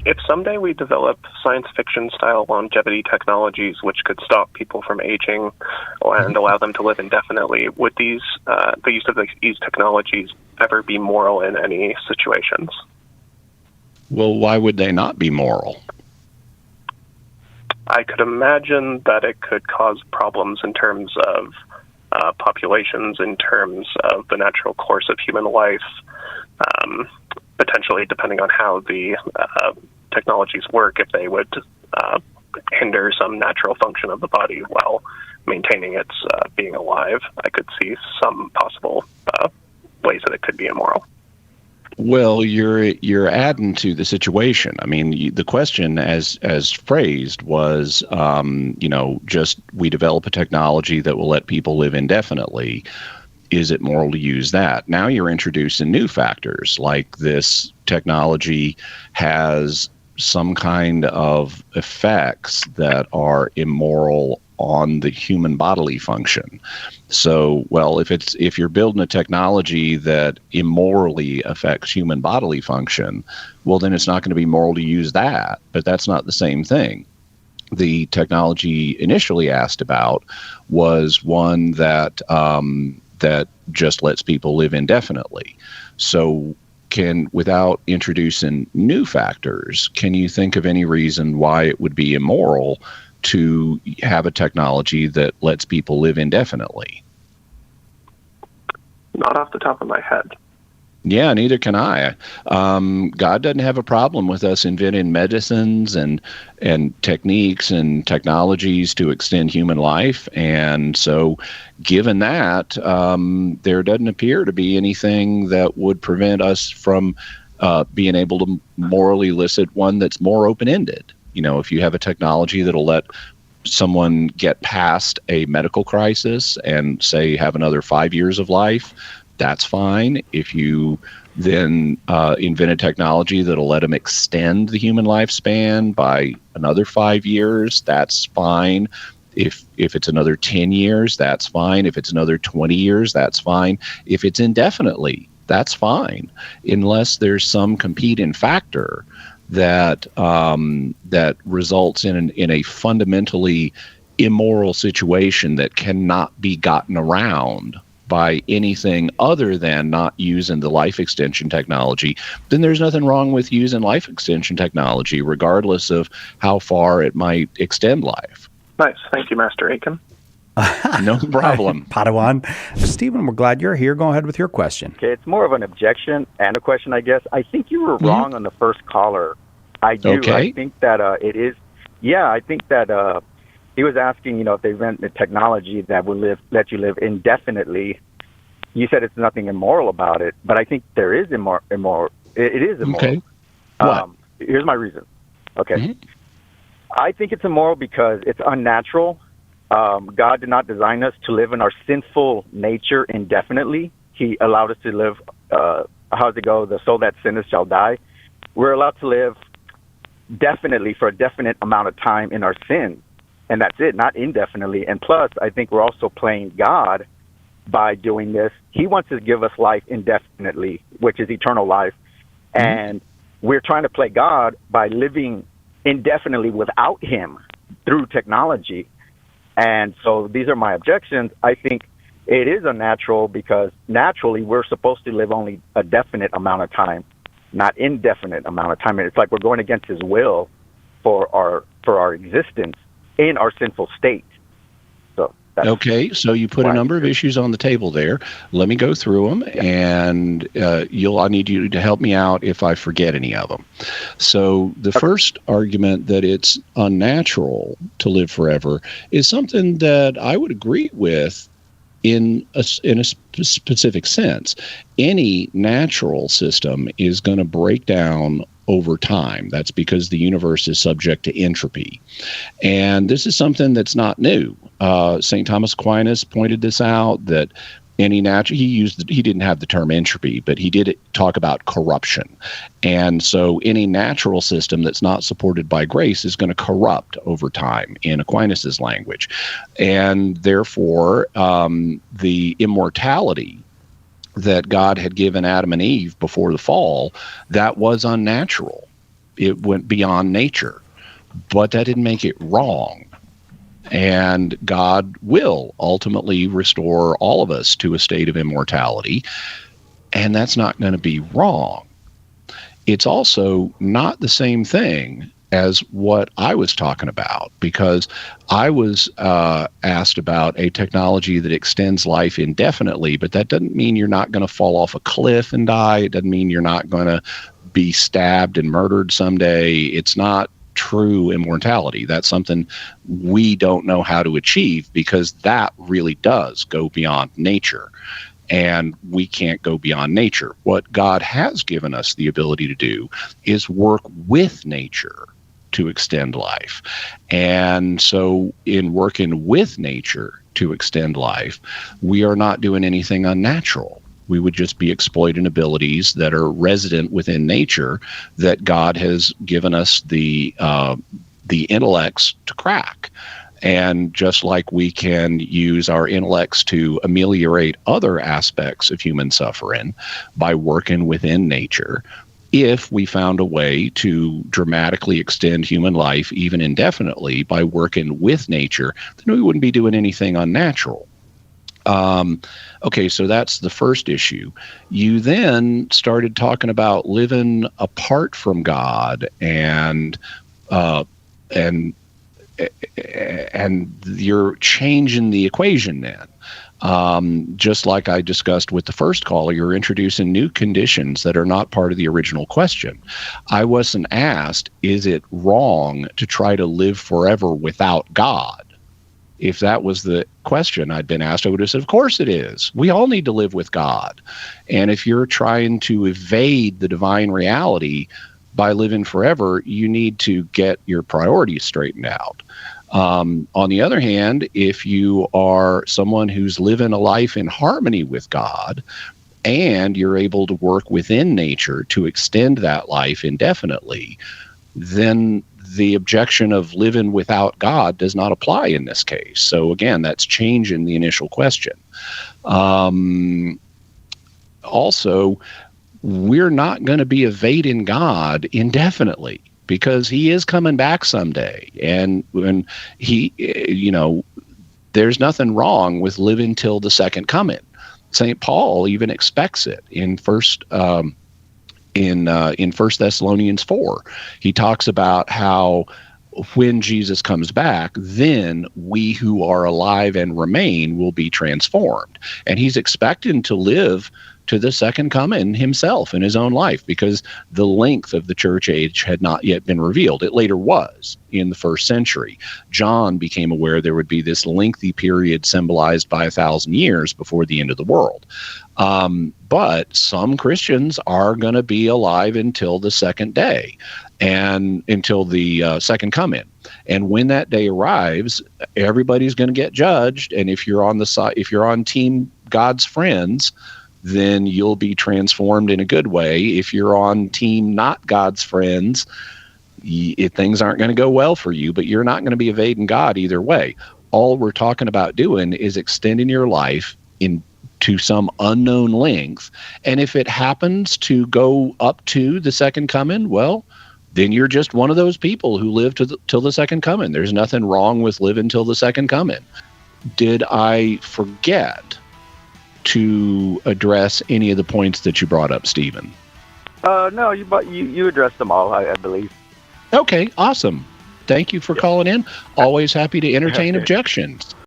If someday we develop science fiction style longevity technologies which could stop people from aging and allow them to live indefinitely, would the use of these technologies ever be moral in any situations? Well, why would they not be moral? I could imagine that it could cause problems in terms of populations, in terms of the natural course of human life, potentially depending on how the technologies work, if they would hinder some natural function of the body while maintaining its being alive. I could see some possible ways that it could be immoral. Well, you're adding to the situation. I mean, the question, as phrased, was, just we develop a technology that will let people live indefinitely. Is it moral to use that? Now you're introducing new factors, like this technology has some kind of effects that are immoral on the human bodily function. So, well, if you're building a technology that immorally affects human bodily function, well, then it's not going to be moral to use that. But that's not the same thing. The technology initially asked about was one that that just lets people live indefinitely. So, without introducing new factors, can you think of any reason why it would be immoral to have a technology that lets people live indefinitely? Not off the top of my head. Yeah, neither can I. God doesn't have a problem with us inventing medicines and techniques and technologies to extend human life. And so given that, there doesn't appear to be anything that would prevent us from being able to morally elicit one that's more open-ended. If you have a technology that'll let someone get past a medical crisis and, say, have another 5 years of life, that's fine. If you then invent a technology that'll let them extend the human lifespan by another 5 years, that's fine. If it's another 10 years, that's fine. If it's another 20 years, that's fine. If it's indefinitely, that's fine, unless there's some competing factor that results in a fundamentally immoral situation that cannot be gotten around by anything other than not using the life extension technology. Then there's nothing wrong with using life extension technology, regardless of how far it might extend life. Nice. Thank you, Master Aiken. No problem. Padawan. Stephen, we're glad you're here. Go ahead with your question. Okay, it's more of an objection and a question, I guess. I think you were wrong on the first caller. I do. Okay. I think that it is. Yeah, I think that he was asking, if they invent a technology that will let you live indefinitely. You said it's nothing immoral about it, but I think there is immoral. It is immoral. Okay. What? Here's my reason. Okay. Mm-hmm. I think it's immoral because it's unnatural. God did not design us to live in our sinful nature indefinitely. He allowed us to live, how's it go? The soul that sinneth shall die. We're allowed to live definitely for a definite amount of time in our sin. And that's it, not indefinitely. And plus, I think we're also playing God by doing this. He wants to give us life indefinitely, which is eternal life. Mm-hmm. And we're trying to play God by living indefinitely without him through technology. And so these are my objections. I think it is unnatural because naturally we're supposed to live only a definite amount of time, not indefinite amount of time. And it's like we're going against his will for our existence in our sinful state. So okay, so you put a number of issues on the table there. Let me go through them, and I need you to help me out if I forget any of them. So the first argument that it's unnatural to live forever is something that I would agree with in a specific sense. Any natural system is going to break down over time. That's because the universe is subject to entropy. And this is something that's not new. St. Thomas Aquinas pointed this out, that any he didn't have the term entropy, but he did talk about corruption. And so any natural system that's not supported by grace is going to corrupt over time, in Aquinas's language. And therefore, the immortality that God had given Adam and Eve before the fall, that was unnatural. it went beyond nature, but that didn't make it wrong. And God will ultimately restore all of us to a state of immortality, and that's not going to be wrong. It's also not the same thing as what I was talking about, because I was asked about a technology that extends life indefinitely, but that doesn't mean you're not going to fall off a cliff and die. It doesn't mean you're not going to be stabbed and murdered someday. It's not true immortality. That's something we don't know how to achieve, because that really does go beyond nature. And we can't go beyond nature. What God has given us the ability to do is work with nature to extend life. And so in working with nature to extend life, we are not doing anything unnatural. We would just be exploiting abilities that are resident within nature that God has given us the intellects to crack. And just like we can use our intellects to ameliorate other aspects of human suffering by working within nature, if we found a way to dramatically extend human life, even indefinitely, by working with nature, then we wouldn't be doing anything unnatural. Okay, so that's the first issue. You then started talking about living apart from God and you're changing the equation then. Just like I discussed with the first caller, you're introducing new conditions that are not part of the original question. I wasn't asked, is it wrong to try to live forever without God? If that was the question I'd been asked, I would have said, of course it is. We all need to live with God. And if you're trying to evade the divine reality by living forever, you need to get your priorities straightened out. On the other hand, if you are someone who's living a life in harmony with God and you're able to work within nature to extend that life indefinitely, then the objection of living without God does not apply in this case. So again, that's changing the initial question. Also, we're not going to be evading God indefinitely, because he is coming back someday. And when he, there's nothing wrong with living till the second coming. St. Paul even expects it in First Thessalonians 4. He talks about how when Jesus comes back, then we who are alive and remain will be transformed. And he's expecting to live to the second coming himself in his own life, because the length of the church age had not yet been revealed. It later was in the first century. John became aware there would be this lengthy period symbolized by 1,000 years before the end of the world. But some Christians are going to be alive until the second day, and until the second coming. And when that day arrives, everybody's going to get judged. And if you're on the side, if you're on team God's friends, then you'll be transformed in a good way. If you're on team not God's friends, things aren't going to go well for you, but you're not going to be evading God either way. All we're talking about doing is extending your life to some unknown length. And if it happens to go up to the second coming, well, then you're just one of those people who live till the second coming. There's nothing wrong with living till the second coming. Did I forget to address any of the points that you brought up, Stephen? No, you addressed them all, I believe. Okay, awesome. Thank you for calling in. Always happy to entertain objections.